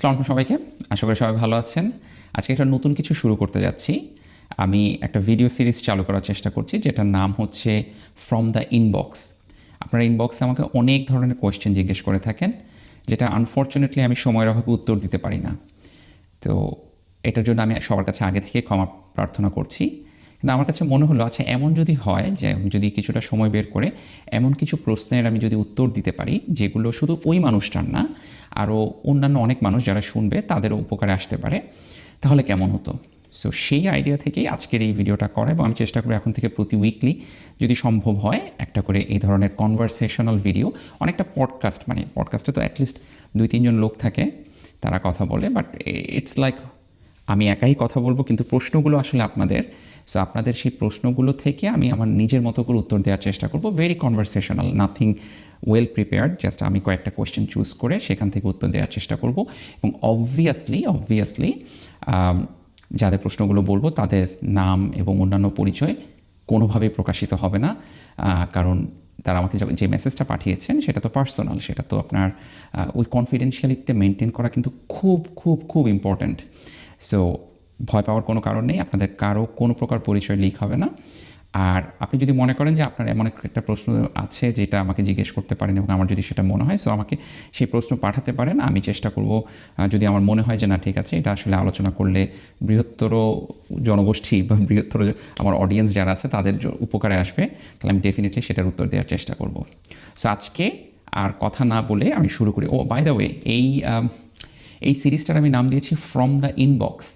আসসালামু আলাইকুম সবাইকে। আশা করি সবাই ভালো আছেন। আজকে একটা নতুন কিছু শুরু করতে যাচ্ছি। আমি একটা ভিডিও সিরিজ চালু করার চেষ্টা করছি যেটার নাম হচ্ছে ফ্রম দ্য ইনবক্স। আপনারা ইনবক্সে আমাকে অনেক ধরনের কোয়েশ্চেন জিজ্ঞেস করে থাকেন, যেটা আনফর্চুনেটলি আমি সময়ের অভাবে উত্তর দিতে পারি না। তো এটার জন্য আমি সবার কাছে আগে থেকে ক্ষমা প্রার্থনা করছি। কিন্তু আমার কাছে মনে হলো, আচ্ছা এমন যদি হয় যে যদি কিছুটা সময় বের করে এমন কিছু প্রশ্নের আমি যদি উত্তর দিতে পারি যেগুলো শুধু ওই মানুষটার না, আরও অন্যান্য অনেক মানুষ যারা শুনবে তাদেরও উপকারে আসতে পারে, তাহলে কেমন হতো। সো সেই আইডিয়া থেকেই আজকের এই ভিডিওটা করা, এবং আমি চেষ্টা করি এখন থেকে প্রতি উইকলি যদি সম্ভব হয় একটা করে এই ধরনের কনভারসেশনাল ভিডিও, অনেকটা পডকাস্ট, মানে পডকাস্টে তো অ্যাটলিস্ট 2-3 জন লোক থাকে তারা কথা বলে, বাট ইটস লাইক আমি একাই কথা বলবো, কিন্তু প্রশ্নগুলো আসলে আপনাদের। সো আপনাদের সেই প্রশ্নগুলো থেকে আমি আমার নিজের মতো করে উত্তর দেওয়ার চেষ্টা করব, very conversational, nothing well prepared, just আমি কয়েকটা কোয়েশ্চেন চুজ করে সেখান থেকে উত্তর দেওয়ার চেষ্টা করব। এবং অবভিয়াসলি যাদের প্রশ্নগুলো বলবো তাদের নাম এবং অন্যান্য পরিচয় কোনোভাবেই প্রকাশিত হবে না, কারণ তারা আমাকে যে মেসেজটা পাঠিয়েছেন সেটা তো পার্সোনাল, সেটা তো আপনার ওই কনফিডেন্সিয়ালিটিটা মেনটেন করা কিন্তু খুব খুব খুব ইম্পর্ট্যান্ট। সো ভয় পাওয়ার কোনো কারণ নেই, আপনাদের কারো কোনো প্রকার পরিচয় লিক হবে না। আর আপনি যদি মনে করেন যে আপনার এমন একটা প্রশ্ন আছে যেটা আমাকে জিজ্ঞেস করতে পারেন এবং আমার যদি সেটা মনে হয়, সো আমাকে সেই প্রশ্ন পাঠাতে পারেন। আমি চেষ্টা করব, যদি আমার মনে হয় যে না ঠিক আছে এটা আসলে আলোচনা করলে বৃহত্তর জনগোষ্ঠী বা বৃহত্তর আমার অডিয়েন্স যারা আছে তাদের উপকারে আসবে, তাহলে আমি ডেফিনেটলি সেটার উত্তর দেওয়ার চেষ্টা করব। সো আজকে আর কথা না বলে আমি শুরু করি। ও বাই দ্য ওয়ে, এই সিরিজটার আমি নাম দিয়েছি ফ্রম দ্য ইনবক্স।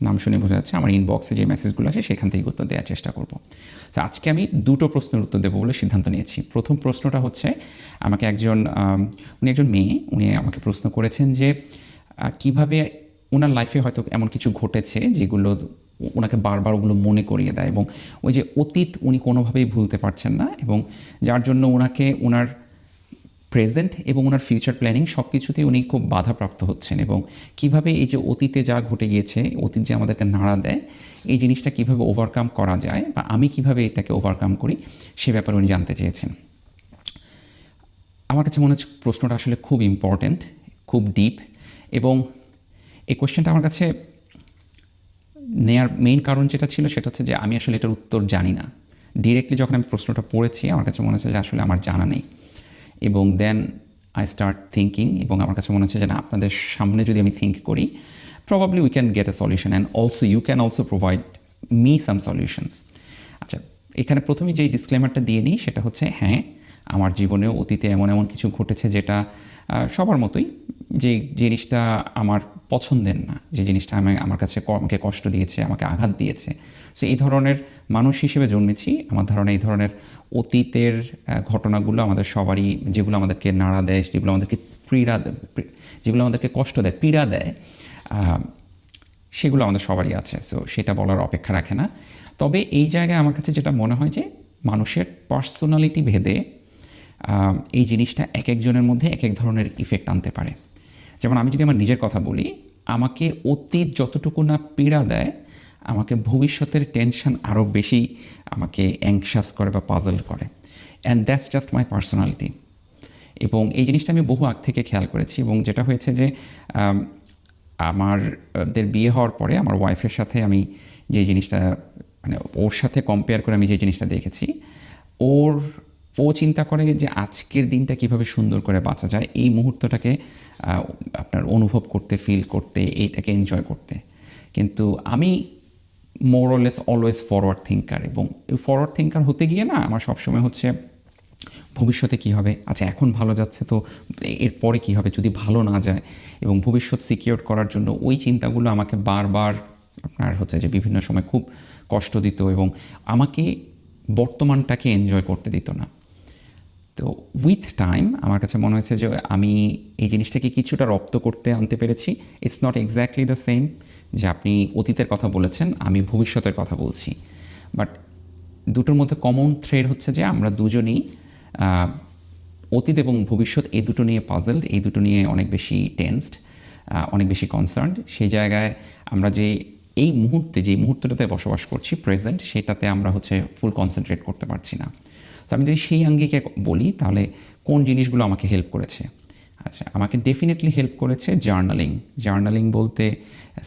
নাম শুনে বোঝা যাচ্ছে আমার ইনবক্সে যে মেসেজগুলো আসে সেখান থেকে উত্তর দেওয়ার চেষ্টা করব। তো আজকে আমি দুটো প্রশ্নের উত্তর দেবো বলে সিদ্ধান্ত নিয়েছি। প্রথম প্রশ্নটা হচ্ছে, আমাকে উনি একজন মেয়ে, উনি আমাকে প্রশ্ন করেছেন যে কিভাবে ওনার লাইফে হয়তো এমন কিছু ঘটেছে যেগুলো ওনাকে বারবার ওগুলো মনে করিয়ে দেয়, এবং ওই যে অতীত উনি কোনোভাবেই ভুলতে পারছেন না, এবং যার জন্য ওনার প্রেজেন্ট এবং ওনার ফিউচার প্ল্যানিং সব কিছুতেই উনি খুব বাধাপ্রাপ্ত হচ্ছেন, এবং কিভাবে এই যে অতীতে যা ঘটে গিয়েছে, অতীত যে আমাদেরকে নাড়া দেয়, এই জিনিসটা কিভাবে ওভারকাম করা যায় বা আমি কিভাবে এটাকে ওভারকাম করি সে ব্যাপারে উনি জানতে চেয়েছেন। আমার কাছে মনে হচ্ছে প্রশ্নটা আসলে খুব ইম্পর্ট্যান্ট, খুব ডিপ, এবং এই কোয়েশ্চেনটা আমার কাছে নেয়ার মেইন কারণ যেটা ছিল সেটা হচ্ছে যে আমি আসলে এটার উত্তর জানি না। ডিরেক্টলি যখন আমি প্রশ্নটা পড়েছি আমার কাছে মনে হচ্ছে যে আসলে আমার জানা নেই, এবং দেন আই স্টার্ট থিঙ্কিং, এবং আমার কাছে মনে হচ্ছে যে না, আপনাদের সামনে যদি আমি থিঙ্ক করি, probably we can get a solution, and also you can also provide me some solutions. আচ্ছা, এখানে প্রথমে যেই ডিসক্লেমারটা দিয়ে নিই সেটা হচ্ছে, হ্যাঁ আমার জীবনেও অতীতে এমন এমন কিছু ঘটেছে যেটা সবার মতোই, যে জিনিসটা আমার পছন্দের না, যে জিনিসটা আমার কাছে আমাকে কষ্ট দিয়েছে, আমাকে আঘাত দিয়েছে। সো এই ধরনের মানুষ হিসেবে জন্মেছি, আমার ধারণা এই ধরনের অতীতের ঘটনাগুলো আমাদের সবারই, যেগুলো আমাদেরকে নাড়া দেয়, যেগুলো আমাদেরকে কষ্ট দেয়, পীড়া দেয়, সেগুলো আমাদের সবারই আছে। সো সেটা বলার অপেক্ষা রাখে না। তবে এই জায়গায় আমার কাছে যেটা মনে হয় যে মানুষের পার্সোনালিটি ভেদে এই জিনিসটা এক একজনের মধ্যে এক এক ধরনের ইফেক্ট আনতে পারে। যেমন আমি যদি আমার নিজের কথা বলি, আমাকে অতীত যতটুকু না পীড়া দেয়, আমাকে ভবিষ্যতের টেনশন আরও বেশি আমাকে অ্যাংশাস করে বা পাজল করে, and that's just my personality. এবং এই জিনিসটা আমি বহু আগ থেকে খেয়াল করেছি, এবং যেটা হয়েছে যে আমাদের বিয়ে হওয়ার পরে আমার ওয়াইফের সাথে আমি যে জিনিসটা, মানে ওর সাথে কম্পেয়ার করে আমি যে জিনিসটা দেখেছি, ও চিন্তা করে যে আজকের দিনটা কিভাবে সুন্দর করে বাঁচা যায়, এই মুহূর্তটাকে আপনার অনুভব করতে, ফিল করতে, এইটাকে এনজয় করতে। কিন্তু আমি মোরলেস অলওয়েজ ফরওয়ার্ড থিঙ্কার, এবং ফরওয়ার্ড থিঙ্কার হতে গিয়ে না আমার সবসময় হচ্ছে ভবিষ্যতে কী হবে, আচ্ছা এখন ভালো যাচ্ছে তো এরপরে কী হবে যদি ভালো না যায়, এবং ভবিষ্যৎ সিকিউর করার জন্য ওই চিন্তাগুলো আমাকে বারবার আপনার হচ্ছে যে বিভিন্ন সময় খুব কষ্ট দিত, এবং আমাকে বর্তমানটাকে এনজয় করতে দিত না। তো উইথ টাইম আমার কাছে মনে হয়েছে যে আমি এই জিনিসটাকে কিছুটা রপ্ত করতে আনতে পেরেছি। It's not exactly the same যে আপনি অতীতের কথা বলেছেন, আমি ভবিষ্যতের কথা বলছি, বাট দুটোর মধ্যে কমন থ্রেড হচ্ছে যে আমরা দুজনেই অতীত এবং ভবিষ্যৎ এই দুটো নিয়ে পাজলড, এই দুটো নিয়ে অনেক বেশি টেন্সড, অনেক বেশি কনসার্নড। সেই জায়গায় আমরা যে এই মুহূর্তে যে মুহূর্তটাতে বসবাস করছি, প্রেজেন্ট, সেটাতে আমরা হচ্ছে ফুল কনসেন্ট্রেট করতে পারছি না। তো আমি যদি সেই আঙ্গিকে বলি, তাহলে কোন জিনিসগুলো আমাকে হেল্প করেছে, আচ্ছা, আমাকে ডেফিনেটলি হেল্প করেছে জার্নালিং। জার্নালিং বলতে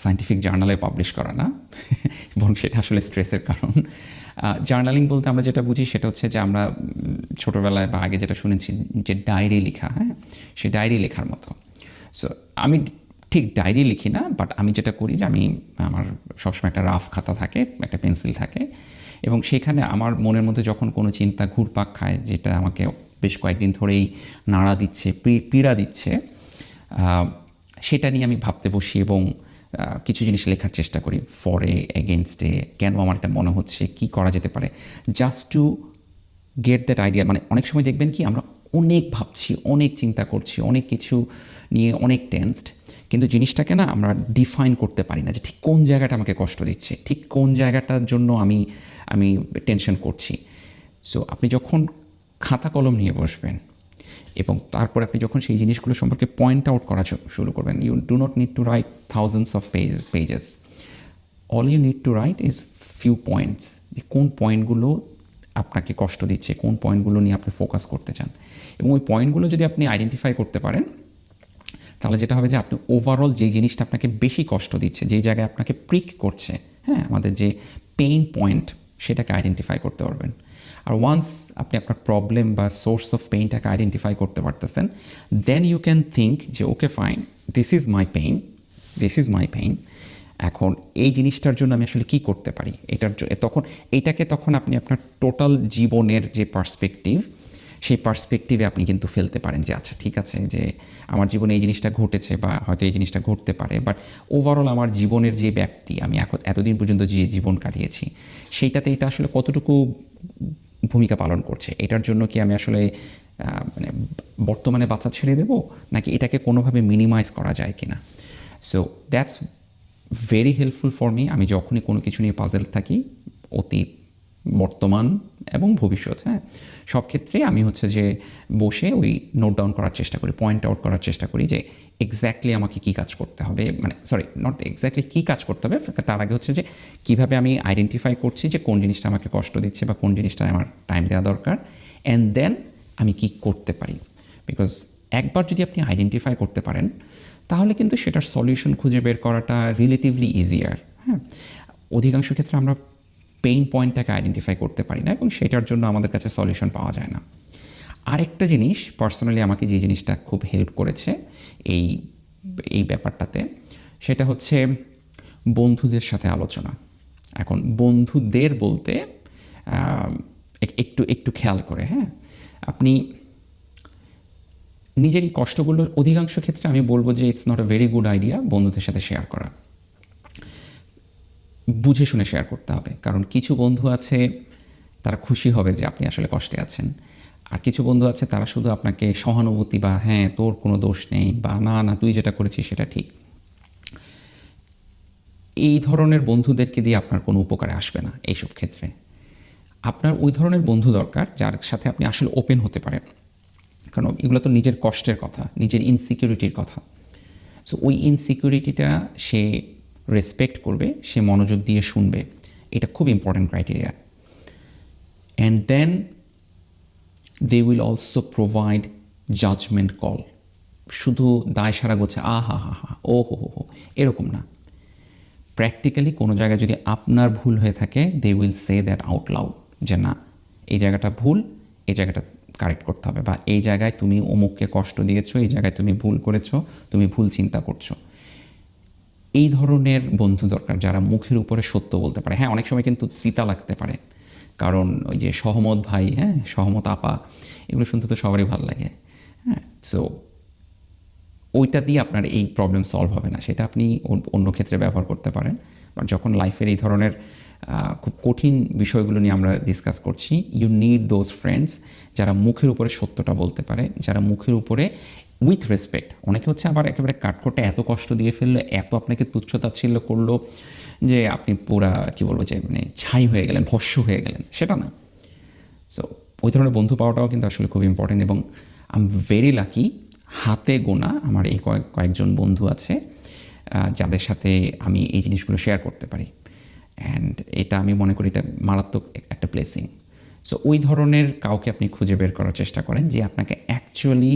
সায়েন্টিফিক জার্নালে পাবলিশ করা না এবং সেটা আসলে স্ট্রেসের কারণ। জার্নালিং বলতে আমরা যেটা বুঝি সেটা হচ্ছে যে আমরা ছোটোবেলায় বা আগে যেটা শুনেছি যে ডায়েরি লেখা, হ্যাঁ, সে ডায়েরি লেখার মতো। সো আমি ঠিক ডায়েরি লিখি না, বাট আমি যেটা করি যে আমার সবসময় একটা রাফ খাতা থাকে, একটা পেন্সিল থাকে, এবং সেখানে আমার মনের মধ্যে যখন কোনো চিন্তা ঘুরপাক খায়, যেটা আমাকে বেশ কয়েকদিন ধরেই নাড়া দিচ্ছে, পীড়া দিচ্ছে, সেটা নিয়ে আমি ভাবতে বসি এবং কিছু জিনিস লেখার চেষ্টা করি, ফরে, এগেনস্টে, কেন আমার এটা মনে হচ্ছে, কি করা যেতে পারে, just to get that idea. মানে অনেক সময় দেখবেন কি আমরা অনেক ভাবছি, অনেক চিন্তা করছি, অনেক কিছু নিয়ে অনেক টেন্সড, কিন্তু জিনিসটাকে না আমরা ডিফাইন করতে পারি না যে ঠিক কোন জায়গাটা আমাকে কষ্ট দিচ্ছে, ঠিক কোন জায়গাটার জন্য আমি টেনশন করছি। সো আপনি যখন খাতা কলম নিয়ে বসবেন এবং তারপর আপনি যখন সেই জিনিসগুলো সম্পর্কে পয়েন্ট আউট করা শুরু করবেন, you do not need to write thousands of pages, all you need to write is few points, যে কোন পয়েন্টগুলো আপনাকে কষ্ট দিচ্ছে, কোন পয়েন্টগুলো নিয়ে আপনি ফোকাস করতে চান, এবং ওই পয়েন্টগুলো যদি আপনি আইডেন্টিফাই করতে পারেন, তাহলে যেটা হবে যে আপনি ওভারঅল যে জিনিসটা আপনাকে বেশি কষ্ট দিচ্ছে, যেই জায়গায় আপনাকে প্রিক করছে, হ্যাঁ, আমাদের যে পেইন পয়েন্ট, সেটাকে আইডেন্টিফাই করতে পারবেন। আর ওয়ান্স আপনি আপনার প্রবলেম বা সোর্স অফ পেইনটাকে আইডেন্টিফাই করতে পারতেছেন, দেন ইউ ক্যান থিঙ্ক যে okay fine, this is my pain, এখন এই জিনিসটার জন্য আমি আসলে কী করতে পারি, তখন আপনি আপনার টোটাল জীবনের যে পার্সপেক্টিভ, সেই পার্সপেক্টিভে আপনি কিন্তু ফেলতে পারেন যে আচ্ছা ঠিক আছে, যে আমার জীবনে এই জিনিসটা ঘটেছে বা হয়তো এই জিনিসটা ঘটতে পারে, বাট ওভারঅল আমার জীবনের যে ব্যাপ্তি, আমি এতদিন পর্যন্ত যে জীবন কাটিয়েছি, সেইটাতে এটা আসলে কতটুকু ভূমিকা পালন করছে, এটার জন্য কি আমি আসলে মানে বর্তমানে বাঁচা ছেড়ে দেব, নাকি এটাকে কোনোভাবে মিনিমাইজ করা যায় কিনা। So that's very helpful for me. আমি যখনই কোনো কিছু নিয়ে পাজেল থাকি, অতীত, বর্তমান এবং ভবিষ্যৎ, হ্যাঁ, সব ক্ষেত্রে আমি হচ্ছে যে বসে ওই নোট ডাউন করার চেষ্টা করি, পয়েন্ট আউট করার চেষ্টা করি যে এক্স্যাক্টলি আমাকে কী কাজ করতে হবে, মানে নট এক্স্যাক্টলি কী কাজ করতে হবে, তার আগে হচ্ছে যে কীভাবে আমি আইডেন্টিফাই করছি যে কোন জিনিসটা আমাকে কষ্ট দিচ্ছে বা কোন জিনিসটা আমার টাইম দেওয়া দরকার, অ্যান্ড দেন আমি কী করতে পারি। বিকজ একবার যদি আপনি আইডেন্টিফাই করতে পারেন, তাহলে কিন্তু সেটার সলিউশন খুঁজে বের করাটা রিলেটিভলি ইজিয়ার। হ্যাঁ, অধিকাংশ ক্ষেত্রে আমরা পেইন পয়েন্টটাকে আইডেন্টিফাই করতে পারি না এবং সেটার জন্য আমাদের কাছে সলিউশন পাওয়া যায় না। আরেকটা জিনিস পার্সোনালি আমাকে যে জিনিসটা খুব হেল্প করেছে এই ব্যাপারটাতে, সেটা হচ্ছে বন্ধুদের সাথে আলোচনা। এখন বন্ধুদের বলতে একটু খেয়াল করে, হ্যাঁ, আপনি নিজের এই কষ্টগুলো অধিকাংশ ক্ষেত্রে আমি বলবো যে it's not a very good idea বন্ধুদের সাথে শেয়ার করা। বুঝে শুনে শেয়ার করতে হবে, কারণ কিছু বন্ধু আছে তারা খুশি হবে যে আপনি আসলে কষ্টে আছেন, আর কিছু বন্ধু আছে তারা শুধু আপনাকে সহানুভূতি বা হ্যাঁ তোর কোনো দোষ নেই বা না তুই যেটা করেছিস সেটা ঠিক, এই ধরনের বন্ধুদেরকে দিয়ে আপনার কোনো উপকারে আসবে না। এইসব ক্ষেত্রে আপনার ওই ধরনের বন্ধু দরকার যার সাথে আপনি আসলে ওপেন হতে পারেন, কারণ এগুলো তো নিজের কষ্টের কথা, নিজের ইনসিকিউরিটির কথা। সো ওই ইনসিকিউরিটিটা সে রেসপেক্ট করবে, সে মনোযোগ দিয়ে শুনবে, এটা খুব important criteria. And then they will also provide judgement call. শুধু দায় সারা গোছে হা ও হো এরকম না, প্র্যাকটিক্যালি কোনো জায়গায় যদি আপনার ভুল হয়ে থাকে, they will say that out loud, যে না এই জায়গাটা ভুল, এই জায়গাটা কারেক্ট করতে হবে, বা এই জায়গায় তুমি অমুককে কষ্ট দিয়েছো, এই জায়গায় তুমি ভুল করেছো, তুমি ভুল চিন্তা করছো। এই ধরনের বন্ধু দরকার যারা মুখের উপরে সত্য বলতে পারে। হ্যাঁ, অনেক সময় কিন্তু তিতা লাগতে পারে, কারণ ওই যে সহমত ভাই, হ্যাঁ, সহমত আপা, এগুলো শুনতে তো সবারই ভালো লাগে। হ্যাঁ, সো ওইটা দিয়ে আপনার এই প্রবলেম সলভ হবে না, সেটা আপনি অন্য ক্ষেত্রে ব্যবহার করতে পারেন। বাট যখন লাইফের এই ধরনের খুব কঠিন বিষয়গুলো নিয়ে আমরা ডিসকাস করছি, ইউ নিড দোজ ফ্রেন্ডস যারা মুখের উপরে সত্যটা বলতে পারে, যারা মুখের উপরে উইথ রেসপেক্ট। অনেকে হচ্ছে আবার একেবারে কাঠখোট্টা এত কষ্ট দিয়ে ফেললো, এত আপনাকে তুচ্ছ-তাচ্ছিল্য করলো যে আপনি পুরা কী বলবো যে মানে ছাই হয়ে গেলেন, ভস্য হয়ে গেলেন, সেটা না। সো ওই ধরনের বন্ধু পাওয়াটাও কিন্তু আসলে খুব ইম্পর্টেন্ট, এবং আই এম ভেরি লাকি, হাতে গোনা আমার এই কয়েকজন বন্ধু আছে যাদের সাথে আমি এই জিনিসগুলো শেয়ার করতে পারি, অ্যান্ড এটা আমি মনে করি এটা মারাত্মক একটা ব্লেসিং। সো ওই ধরনের কাউকে আপনি খুঁজে বের করার চেষ্টা করেন যে আপনাকে অ্যাকচুয়ালি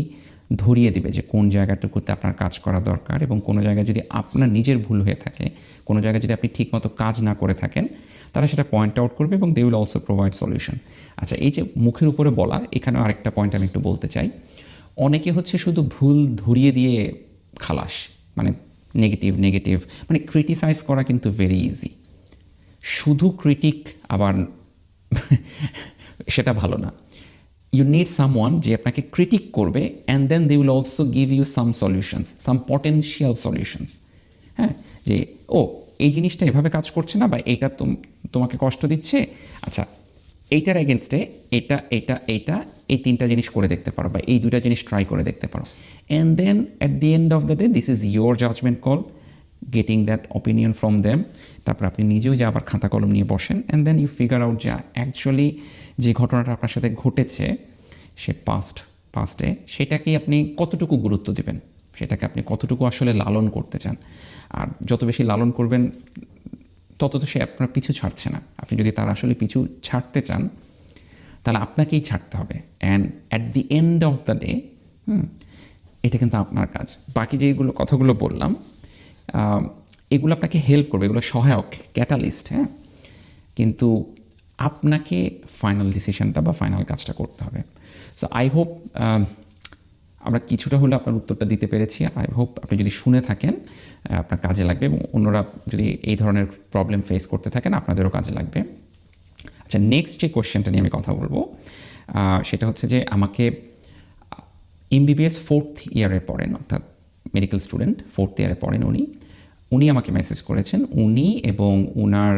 ধরিয়ে দিবে যে কোন জায়গাটুকুতে আপনার কাজ করা দরকার, এবং কোনো জায়গায় যদি আপনার নিজের ভুল হয়ে থাকে, কোনো জায়গায় যদি আপনি ঠিকমতো কাজ না করে থাকেন, তারা সেটা পয়েন্ট আউট করবে এবং they will also provide solution. আচ্ছা, এই যে মুখের উপরে বলা, এখানেও আরেকটা পয়েন্ট আমি একটু বলতে চাই। অনেকে হচ্ছে শুধু ভুল ধরিয়ে দিয়ে খালাস, মানে নেগেটিভ নেগেটিভ, মানে ক্রিটিসাইজ করা কিন্তু ভেরি ইজি। শুধু ক্রিটিক আবার সেটা ভালো না। ইউ নিড সামওয়ান যে আপনাকে ক্রিটিক করবে and then they will also give you some solutions, some potential solutions. হ্যাঁ, যে ও এই জিনিসটা এভাবে কাজ করছে না, বা এইটা তোমাকে কষ্ট দিচ্ছে, আচ্ছা এইটার এগেনস্টে এটা এটা এইটা এই 3টা জিনিস করে দেখতে পারো, বা এই 2টা জিনিস ট্রাই করে দেখতে পারো। And then at the end of the day this is your judgement call, getting that opinion from them. তারপর আপনি নিজেও যে আবার খাতা কলম নিয়ে বসেন and then you figure out যে অ্যাকচুয়ালি যে ঘটনাটা আপনার সাথে ঘটেছে সে পাস্টে সেটাকে আপনি কতটুকু গুরুত্ব দেবেন, সেটাকে আপনি কতটুকু আসলে লালন করতে চান। আর যত বেশি লালন করবেন তত তো সে আপনার পিছু ছাড়ছে না। আপনি যদি তার আসলে পিছু ছাড়তে চান তাহলে আপনাকেই ছাড়তে হবে। And at the end of the day এটা কিন্তু আপনার কাজ। বাকি যেগুলো কথাগুলো বললাম এগুলো আপনাকে হেল্প করবে, এগুলো সহায়ক, ক্যাটালিস্ট, হ্যাঁ, কিন্তু আপনাকে ফাইনাল ডিসিশনটা বা ফাইনাল কাজটা করতে হবে। সো আই হোপ আমরা কিছুটা হলে আপনার উত্তরটা দিতে পেরেছি। আই হোপ আপনি যদি শুনে থাকেন আপনার কাজে লাগবে, এবং অন্যরা যদি এই ধরনের প্রবলেম ফেস করতে থাকেন আপনাদেরও কাজে লাগবে। আচ্ছা, নেক্সট যে কোয়েশ্চেনটা নিয়ে আমি কথা বলবো সেটা হচ্ছে যে আমাকে এমবিবিএস 4th ইয়ারে পড়েন, অর্থাৎ মেডিকেল স্টুডেন্ট 4th ইয়ারে পড়েন উনি আমাকে মেসেজ করেছেন। উনি এবং ওনার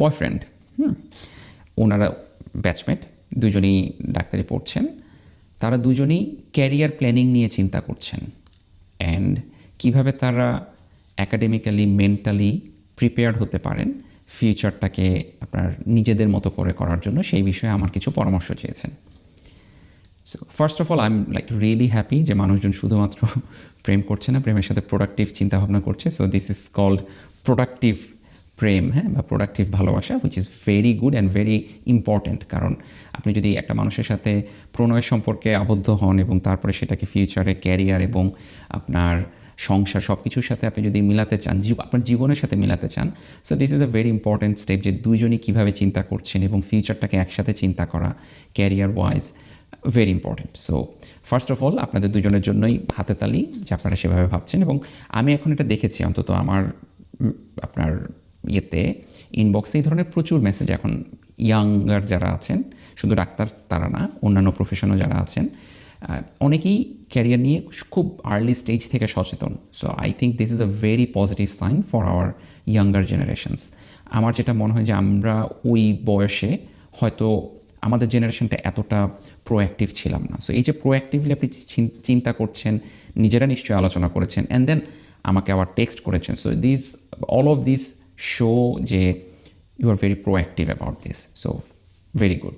বয়ফ্রেন্ড, ওনারা ব্যাচমেট, দুজনেই ডাক্তারি পড়ছেন। তারা দুজনেই ক্যারিয়ার প্ল্যানিং নিয়ে চিন্তা করছেন, অ্যান্ড কীভাবে তারা অ্যাকাডেমিক্যালি মেন্টালি প্রিপেয়ার্ড হতে পারেন ফিউচারটাকে আপনার নিজেদের মতো করে করার জন্য, সেই বিষয়ে আমার কিছু পরামর্শ চেয়েছেন। So first of all I am like really happy যে মানুষজন শুধুমাত্র প্রেম করছে না, প্রেমের সাথে প্রোডাক্টিভ চিন্তাভাবনা করছে। So this is called productive প্রেম, হ্যাঁ, বা প্রোডাক্টিভ ভালোবাসা, which is very good and very important. কারণ আপনি যদি একটা মানুষের সাথে প্রণয় সম্পর্কে আবদ্ধ হন এবং তারপরে সেটাকে ফিউচারে ক্যারিয়ার এবং আপনার সংসার সব কিছুর সাথে আপনি যদি মিলাতে চান, আপনার জীবনের সাথে মিলাতে চান, so this is a very important step যে দুইজনই কীভাবে চিন্তা করছেন এবং ফিউচারটাকে একসাথে চিন্তা করা career wise very important. So first of all আপনাদের দুজনের জন্যই হাতে তালি যে আপনারা সেভাবে ভাবছেন। এবং আমি এখন এটা দেখেছি, অন্তত আমার আপনার ইয়েতে ইনবক্সে এই ধরনের প্রচুর মেসেজ এখন ইয়াঙ্গার যারা আছেন, শুধু ডাক্তার তারা না, অন্যান্য প্রফেশনও যারা আছেন, অনেকেই ক্যারিয়ার নিয়ে খুব আর্লি স্টেজ থেকে সচেতন। So I think this is a very positive sign for our younger generations. আমার যেটা মনে হয় যে আমরা ওই বয়সে হয়তো আমাদের জেনারেশনটা এতটা প্রোঅ্যাক্টিভ ছিলাম না। সো এই যে প্রোঅ্যাক্টিভলি আপনি চিন্তা করছেন, নিজেরা নিশ্চয়ই আলোচনা করেছেন, অ্যান্ড দেন আমাকে আবার টেক্সট করেছেন। So all of this show যে you are very proactive about this. So very good.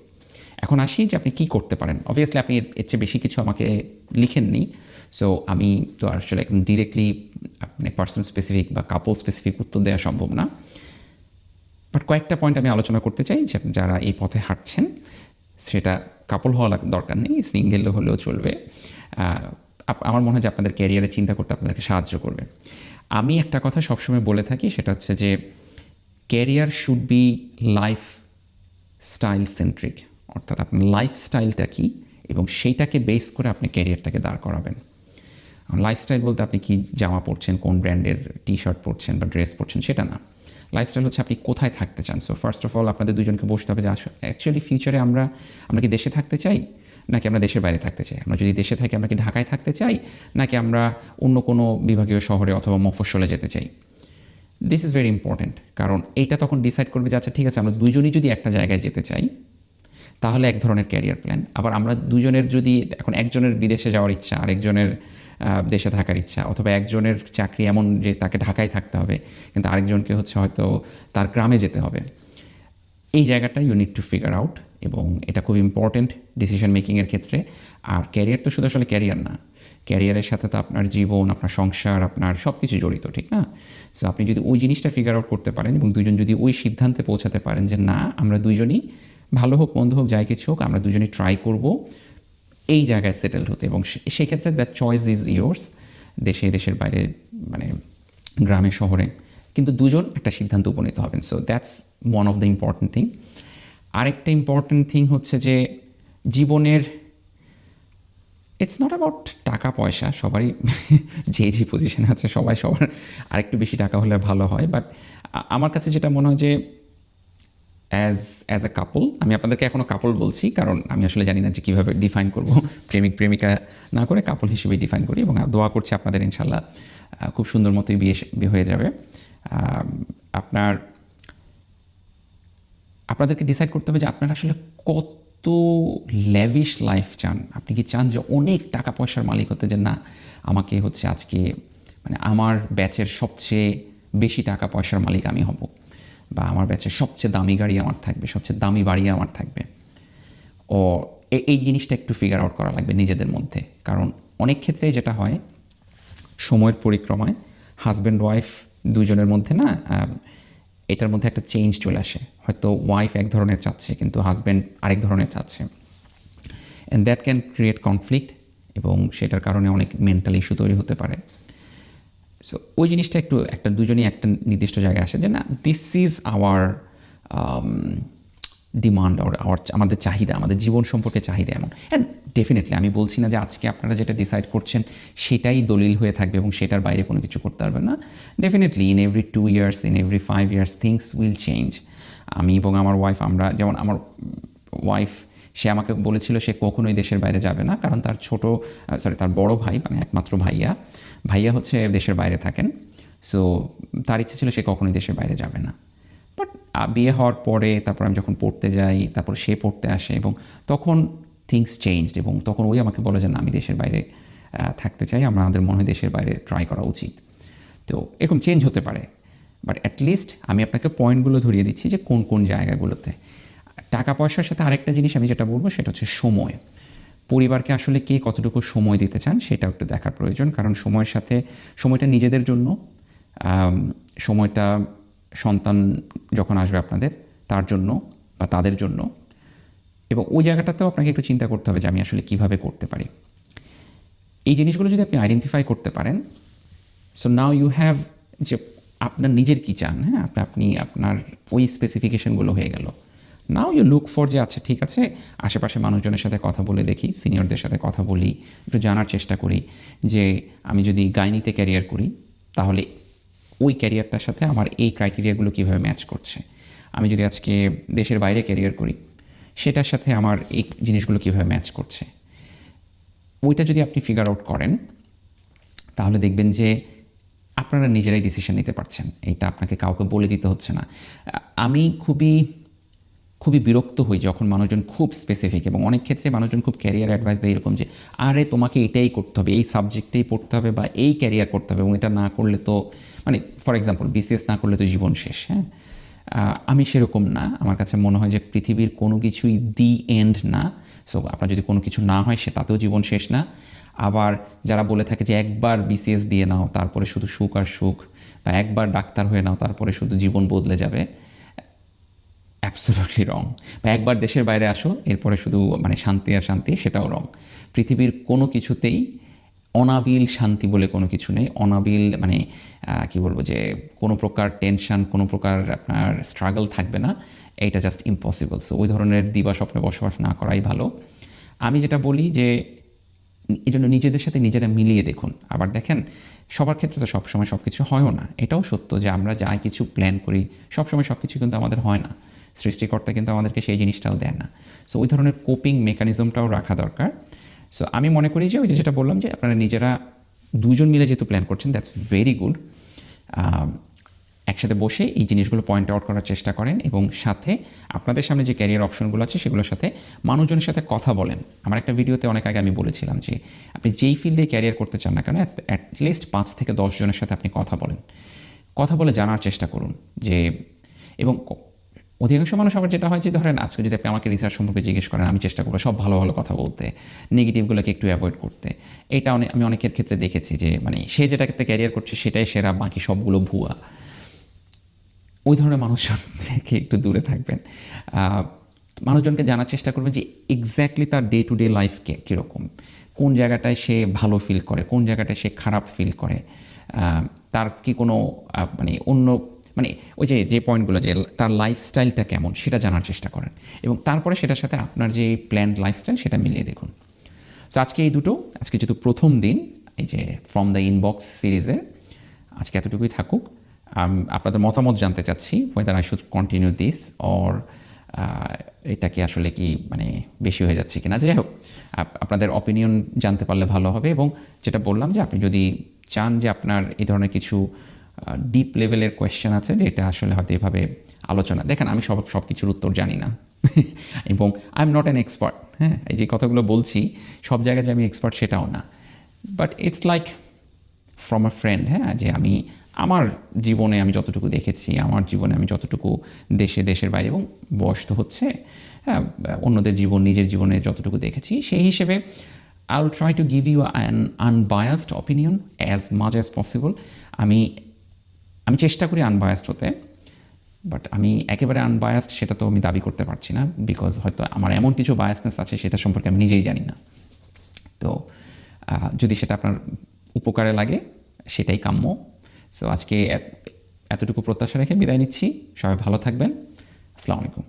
এখন আসি যে আপনি কী করতে পারেন। অবভিয়াসলি আপনি এর চেয়ে বেশি কিছু আমাকে লিখেননি, সো আমি তো আসলে একদম ডিরেক্টলি আপনি পার্সন স্পেসিফিক বা কাপল স্পেসিফিক উত্তর দেওয়া সম্ভব না। বাট কয়েকটা পয়েন্ট আমি আলোচনা করতে চাই যে যারা এই পথে হাঁটছেন, সেটা কাপল হওয়া দরকার নেই, সিঙ্গেল হলেও চলবে। আমার মনে হয় যে আপনাদের ক্যারিয়ারে চিন্তা করতে আপনাদেরকে সাহায্য করবে। আমি একটা কথা সবসময় বলে থাকি, সেটা হচ্ছে যে career should be life style centric, অর্থাৎ আপনার লাইফস্টাইলটা কী এবং সেইটাকে বেস করে আপনি ক্যারিয়ারটাকে দাঁড় করাবেন। লাইফস্টাইল বলতে আপনি কি জামা পরছেন, কোন ব্র্যান্ডের টি শার্ট পরছেন বা ড্রেস পরছেন, সেটা না। লাইফস্টাইল হচ্ছে আপনি কোথায় থাকতে চান। সো ফার্স্ট অফ অল আপনাদের দুজনকে বসতে হবে যে অ্যাকচুয়ালি ফিউচারে আমরা কি দেশে থাকতে চাই নাকি আমরা দেশের বাইরে থাকতে চাই। আমরা যদি দেশে থাকি আমরা কি ঢাকায় থাকতে চাই নাকি আমরা অন্য কোনো বিভাগীয় শহরে অথবা মফস্বলে যেতে চাই। দিস ইজ ভেরি ইম্পর্ট্যান্ট, কারণ এইটা তখন ডিসাইড করবে যে আচ্ছা ঠিক আছে আমরা দুজনই যদি একটা জায়গায় যেতে চাই তাহলে এক ধরনের ক্যারিয়ার প্ল্যান। আবার আমরা দুজনের যদি এখন একজনের বিদেশে যাওয়ার ইচ্ছা, আরেকজনের দেশে থাকার ইচ্ছা, অথবা একজনের চাকরি এমন যে তাকে ঢাকায় থাকতে হবে কিন্তু আরেকজনকে হচ্ছে হয়তো তার গ্রামে যেতে হবে, এই জায়গাটা you need to figure out, এবং এটা খুব ইম্পর্টেন্ট ডিসিশন মেকিংয়ের ক্ষেত্রে। আর ক্যারিয়ার তো শুধু আসলে ক্যারিয়ার না, ক্যারিয়ারের সাথে তো আপনার জীবন, আপনার সংসার, আপনার সব কিছু জড়িত, ঠিক না? সো আপনি যদি ওই জিনিসটা ফিগার আউট করতে পারেন এবং দুজন যদি ওই সিদ্ধান্তে পৌঁছাতে পারেন যে না আমরা দুজনই ভালো হোক মন্দ হোক যাই কিছু হোক আমরা দুজনেই ট্রাই করব এই জায়গায় সেটেলড হতে, এবং সেই ক্ষেত্রে দ্যাট চয়েস ইজ ইয়োর্স, দেশের বাইরে, মানে গ্রামে শহরে, কিন্তু দুজন একটা সিদ্ধান্ত উপনীত হবেন। So that's one of the important thing. আরেকটা ইম্পর্ট্যান্ট থিং হচ্ছে যে জীবনের, ইটস নট অ্যাবাউট টাকা পয়সা, সবারই যে পজিশনে আছে সবাই সবার আরেকটু বেশি টাকা হলে ভালো হয়, বাট আমার কাছে যেটা মনে হয় যে অ্যাজ এ কাপল, আমি আপনাদেরকে এখনও কাপল বলছি কারণ আমি আসলে জানি না যে কীভাবে ডিফাইন করব, প্রেমিক প্রেমিকা না করে কাপল হিসেবেই ডিফাইন করি, এবং দোয়া করছি আপনাদের ইনশাল্লাহ খুব সুন্দর মতোই বিয়ে হয়ে যাবে। আপনাদেরকে ডিসাইড করতে হবে যে আপনারা আসলে কত ল্যাভিশ লাইফ চান। আপনি কি চান যে অনেক টাকা পয়সার মালিক হতে, যে না আমাকে হচ্ছে আজকে মানে আমার ব্যাচের সবচেয়ে বেশি টাকা পয়সার মালিক আমি হব, বা আমার ব্যাচের সবচেয়ে দামি গাড়ি আমার থাকবে, সবচেয়ে দামি বাড়ি আমার থাকবে, ও এই জিনিসটা একটু ফিগার আউট করা লাগবে নিজেদের মধ্যে। কারণ অনেক ক্ষেত্রে যেটা হয়, সময়ের পরিক্রমায় হাজব্যান্ড ওয়াইফ দুজনের মধ্যে না এটার মধ্যে একটা চেঞ্জ চলে আসে। হয়তো ওয়াইফ এক ধরনের চাচ্ছে কিন্তু হাজব্যান্ড আরেক ধরনের চাচ্ছে, and that can create conflict, এবং সেটার কারণে অনেক মেন্টাল ইস্যু তৈরি হতে পারে। সো ওই জিনিসটা একটা দুজনেই একটা নির্দিষ্ট জায়গায় আসে যে না, দিস ইজ আওয়ার ডিমান্ড, আমাদের চাহিদা, আমাদের জীবন সম্পর্কে চাহিদা এমন। অ্যান্ড ডেফিনেটলি আমি বলছি না যে আজকে আপনারা যেটা ডিসাইড করছেন সেটাই দলিল হয়ে থাকবে এবং সেটার বাইরে কোনো কিছু করতে পারবেন না। Definitely in every 2 years, in every 5 years things will change. আমি এবং আমার ওয়াইফ, আমরা যেমন, আমার ওয়াইফ সে আমাকে বলেছিল সে কখনোই দেশের বাইরে যাবে না, কারণ তার বড় ভাই, মানে একমাত্র ভাইয়া হচ্ছে দেশের বাইরে থাকেন। সো তার ইচ্ছে ছিল সে কখনোই দেশের বাইরে যাবে না। বাট বিয়ে হওয়ার পরে তারপর আমি যখন পড়তে যাই, তারপর সে পড়তে আসে, এবং তখন থিংস চেঞ্জড, এবং তখন ওই আমাকে বলে যে না আমি দেশের বাইরে থাকতে চাই, আমাদের মনে হয় দেশের বাইরে ট্রাই করা উচিত। তো এরকম চেঞ্জ হতে পারে, বাট অ্যাটলিস্ট আমি আপনাকে পয়েন্টগুলো ধরিয়ে দিচ্ছি যে কোন কোন জায়গাগুলোতে। টাকা পয়সার সাথে আরেকটা জিনিস আমি যেটা বলবো সেটা হচ্ছে সময়। পরিবারকে আসলে কে কতটুকু সময় দিতে চান সেটাও একটু দেখার প্রয়োজন, কারণ সময়টা নিজেদের জন্য, সময়টা সন্তান যখন আসবে আপনাদের তার জন্য বা তাদের জন্য, এবং ওই জায়গাটাতেও আপনাকে একটু চিন্তা করতে হবে যে আমি আসলে কীভাবে করতে পারি। এই জিনিসগুলো যদি আপনি আইডেন্টিফাই করতে পারেন, সো নাও ইউ হ্যাভ, যে আপনার নিজের কী চান, হ্যাঁ আপনি আপনার ওই স্পেসিফিকেশনগুলো হয়ে গেল। নাও ইউ লুক ফর যে আচ্ছা ঠিক আছে, আশেপাশে মানুষজনের সাথে কথা বলে দেখি, সিনিয়রদের সাথে কথা বলি, একটু জানার চেষ্টা করি যে আমি যদি গাইনিতে ক্যারিয়ার করি তাহলে ওই ক্যারিয়ারটার সাথে আমার এই ক্রাইটেরিয়াগুলো কীভাবে ম্যাচ করছে। আমি যদি আজকে দেশের বাইরে ক্যারিয়ার করি সেটার সাথে আমার এই জিনিসগুলো কীভাবে ম্যাচ করছে। ওইটা যদি আপনি ফিগার আউট করেন তাহলে দেখবেন যে আপনারা নিজেরাই ডিসিশন নিতে পারছেন, এইটা আপনাকে কাউকে বলে দিতে হচ্ছে না। আমি খুবই বিরক্ত হই যখন মানুষজন খুব স্পেসিফিক, এবং অনেক ক্ষেত্রে মানুষজন খুব ক্যারিয়ার অ্যাডভাইস দেয় এরকম যে আরে তোমাকে এটাই করতে হবে, এই সাবজেক্টেই পড়তে হবে, বা এই ক্যারিয়ার করতে হবে, এবং এটা না করলে তো, মানে ফর এক্সাম্পল বিসিএস না করলে তো জীবন শেষ। হ্যাঁ, আমি সেরকম না। আমার কাছে মনে হয় যে পৃথিবীর কোনো কিছুই দি এন্ড না। সো আপনার যদি কোনো কিছু না হয় তাতেও জীবন শেষ না। আবার যারা বলে থাকে যে একবার বিসিএস দিয়ে নাও তারপরে শুধু সুখ আর সুখ, বা একবার ডাক্তার হয়ে নাও তারপরে শুধু জীবন বদলে যাবে, অ্যাবসলিউটলি রং। বা একবার দেশের বাইরে আসো এরপরে শুধু মানে শান্তি আর শান্তি, সেটাও রং। পৃথিবীর কোনো কিছুতেই অনাবিল শান্তি বলে কোনো কিছু নেই। অনাবিল মানে কি বলবো, যে কোনো প্রকার টেনশন, কোনো প্রকার আপনার স্ট্রাগল থাকবে না, এইটা জাস্ট ইম্পসিবল। সো ওই ধরনের দিবা স্বপ্নে বসবাস না করাই ভালো। আমি যেটা বলি যে এই জন্য নিজেদের সাথে নিজেরা মিলিয়ে দেখুন। আবার দেখেন সবার ক্ষেত্রে তো সবসময় সব কিছু হয়ও না, এটাও সত্য যে আমরা যা কিছু প্ল্যান করি সবসময় সব কিছু কিন্তু আমাদের হয় না। সৃষ্টিকর্তা কিন্তু আমাদেরকে সেই জিনিসটাও দেয় না। সো ওই ধরনের কোপিং মেকানিজমটাও রাখা দরকার। সো আমি মনে করি যে ওই যেটা বললাম যে আপনারা নিজেরা দুজন মিলে যেহেতু প্ল্যান করছেন, দ্যাটস ভেরি গুড। একসাথে বসে এই জিনিসগুলো পয়েন্ট আউট করার চেষ্টা করেন, এবং সাথে আপনাদের সামনে যে ক্যারিয়ার অপশনগুলো আছে সেগুলোর সাথে মানুষজনের সাথে কথা বলেন। আমার একটা ভিডিওতে অনেক আগে আমি বলেছিলাম যে আপনি যেই ফিল্ডে ক্যারিয়ার করতে চান না কেন, অ্যাটলিস্ট 5 থেকে 10 জনের সাথে আপনি কথা বলে জানার চেষ্টা করুন যে, এবং অধিকাংশ মানুষ আবার যেটা হয় যে ধরেন আজকে যদি আপনি আমাকে রিসার্চ সম্পর্কে জিজ্ঞেস করেন, আমি চেষ্টা করবো সব ভালো ভালো কথা বলতে, নেগেটিভগুলোকে একটু অ্যাভয়েড করতে। এটা আমি অনেকের ক্ষেত্রে দেখেছি যে মানে সে যেটাতে ক্যারিয়ার করছে সেটাই সেরা, বাকি সবগুলো ভুয়া। ওই ধরনের মানুষজন থেকে একটু দূরে থাকবেন। মানুষজনকে জানার চেষ্টা করবেন যে এক্স্যাক্টলি তার ডে টু ডে লাইফ কীরকম, কোন জায়গাটায় সে ভালো ফিল করে, কোন জায়গাটায় সে খারাপ ফিল করে, তার কি কোনো মানে অন্য মানে ওই যে পয়েন্টগুলো যে তার লাইফস্টাইলটা কেমন সেটা জানার চেষ্টা করেন, এবং তারপরে সেটার সাথে আপনার যে প্ল্যান্ড লাইফস্টাইল সেটা মিলিয়ে দেখুন। তো আজকে আজকে যেহেতু প্রথম দিন এই যে ফ্রম দ্য ইনবক্স সিরিজের, আজকে এতটুকুই থাকুক। আপনাদের মতামত জানতে চাচ্ছি, weather I should continue this or এটা কি আসলে কি মানে বেশি হয়ে যাচ্ছে কিনা। যাই হোক, আপনাদের অপিনিয়ন জানতে পারলে ভালো হবে। এবং যেটা বললাম যে আপনি যদি চান যে আপনার এই ধরনের কিছু ডিপ লেভেলের কোয়েশ্চেন আছে যেটা আসলে হয়তো এভাবে আলোচনা, দেখেন আমি সব কিছুর উত্তর জানি না এবং I am not an expert. হ্যাঁ, এই যে কথাগুলো বলছি সব জায়গায় যে আমি এক্সপার্ট সেটাও না, but it's like from a friend. হ্যাঁ, যে আমি আমার জীবনে আমি যতটুকু দেখেছি, আমার জীবনে আমি যতটুকু দেশের বাইরে, এবং বয়স তো হচ্ছে, হ্যাঁ, অন্যদের জীবন নিজের জীবনে যতটুকু দেখেছি সেই হিসেবে I will try to give you an unbiased opinion as much as possible. আমি চেষ্টা করি আনবায়াসড হতে, বাট আমি একেবারে আনবায়াসড সেটা তো আমি দাবি করতে পারছি না, বিকজ হয়তো আমার এমন কিছু বায়াসনেস আছে সেটা সম্পর্কে আমি নিজেই জানি না। তো যদি সেটা আপনার উপকারে লাগে সেটাই কাম্য। সো আজকে এতটুকু প্রত্যাশা রেখে বিদায় নিচ্ছি। সবাই ভালো থাকবেন। আসসালামু আলাইকুম।